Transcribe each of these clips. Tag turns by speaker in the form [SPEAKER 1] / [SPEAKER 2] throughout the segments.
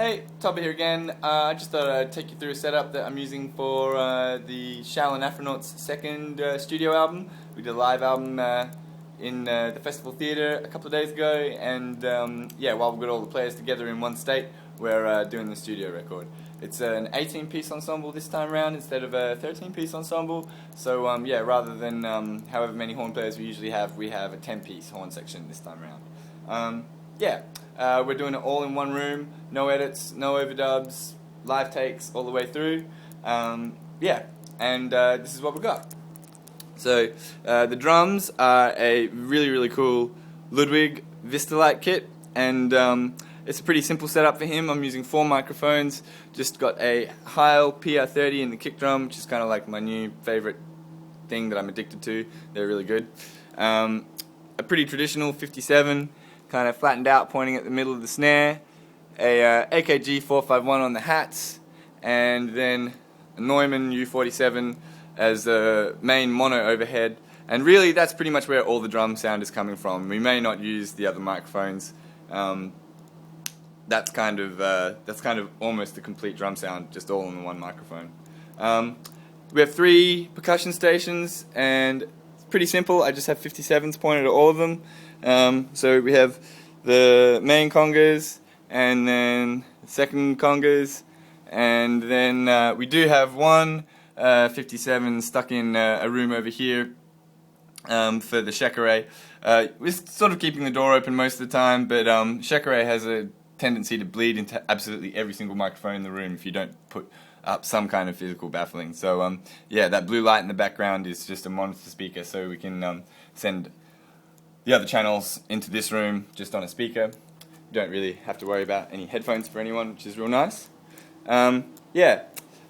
[SPEAKER 1] Hey, Toby here again. I just thought I'd take you through a setup that I'm using for the Shaolin Afronauts second studio album. We did a live album in the Festival Theatre a couple of days ago, and yeah, while we've got all the players together in one state, we're doing the studio record. It's an 18-piece ensemble this time around instead of a 13-piece ensemble, so yeah, rather than however many horn players we usually have, we have a 10-piece horn section this time around. Yeah. We're doing it all in one room, no edits, no overdubs, live takes all the way through. Yeah, and this is what we got. So the drums are a really cool Ludwig Vistalite kit, and it's a pretty simple setup for him. I'm using 4 microphones, just got a Heil PR30 in the kick drum, which is kind of like my new favorite thing that I'm addicted to. They're really good. A pretty traditional 57, kind of flattened out, pointing at the middle of the snare, a AKG 451 on the hats, and then a Neumann U47 as the main mono overhead. And really, that's pretty much where all the drum sound is coming from. We may not use the other microphones. That's kind of almost the complete drum sound, just all on the one microphone. We have 3 percussion stations, and it's pretty simple. I just have 57s pointed at all of them. So we have the main congas, and then the second congas, and then we do have one 57 stuck in a room over here for the Shekere. We're sort of keeping the door open most of the time, but Shekere has a tendency to bleed into absolutely every single microphone in the room if you don't put up some kind of physical baffling. So yeah, that blue light in the background is just a monitor speaker, so we can send the other channels into this room just on a speaker. You don't really have to worry about any headphones for anyone, which is real nice. Yeah,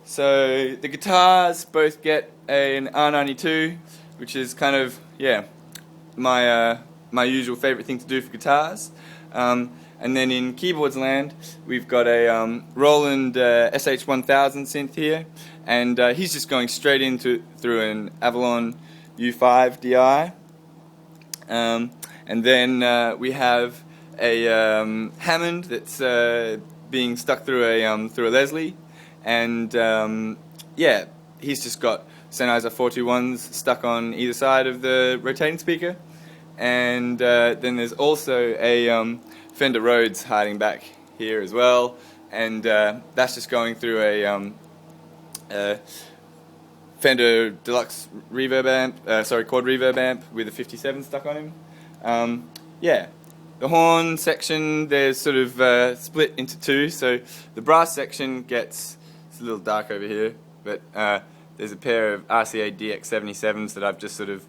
[SPEAKER 1] so the guitars both get an R92, which is kind of, yeah, my usual favorite thing to do for guitars. And then in keyboards land, we've got a Roland SH1000 synth here, and he's just going straight into through an Avalon U5 DI. And then we have a Hammond that's being stuck through a Leslie, and yeah, he's just got Sennheiser 421s stuck on either side of the rotating speaker, and then there's also a Fender Rhodes hiding back here as well, and that's just going through a Fender Deluxe reverb amp, quad reverb amp with a 57 stuck on him. Yeah, the horn section, there's sort of split into 2, so the brass section gets, it's a little dark over here, but there's a pair of RCA DX77s that I've just sort of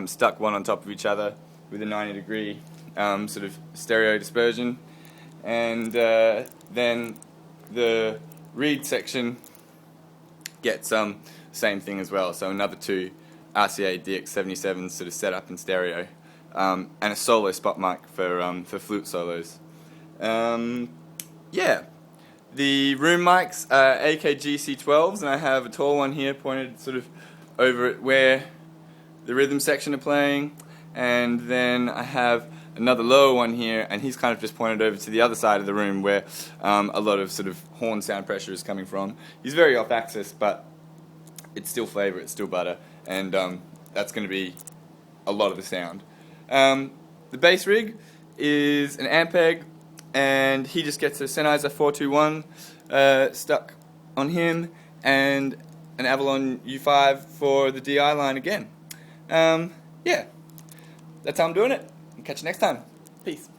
[SPEAKER 1] stuck one on top of each other with a 90-degree sort of stereo dispersion, and then the reed section gets same thing as well, so another 2 RCA DX77s sort of set up in stereo, and a solo spot mic for flute solos. Yeah, the room mics are AKG C12s, and I have a tall one here pointed sort of over at where the rhythm section are playing, and then I have another lower one here, and he's kind of just pointed over to the other side of the room where a lot of sort of horn sound pressure is coming from. He's very off axis, but it's still flavor, it's still butter, and that's going to be a lot of the sound. The bass rig is an Ampeg, and he just gets a Sennheiser 421 stuck on him, and an Avalon U5 for the DI line again. Yeah, that's how I'm doing it. Catch you next time. Peace.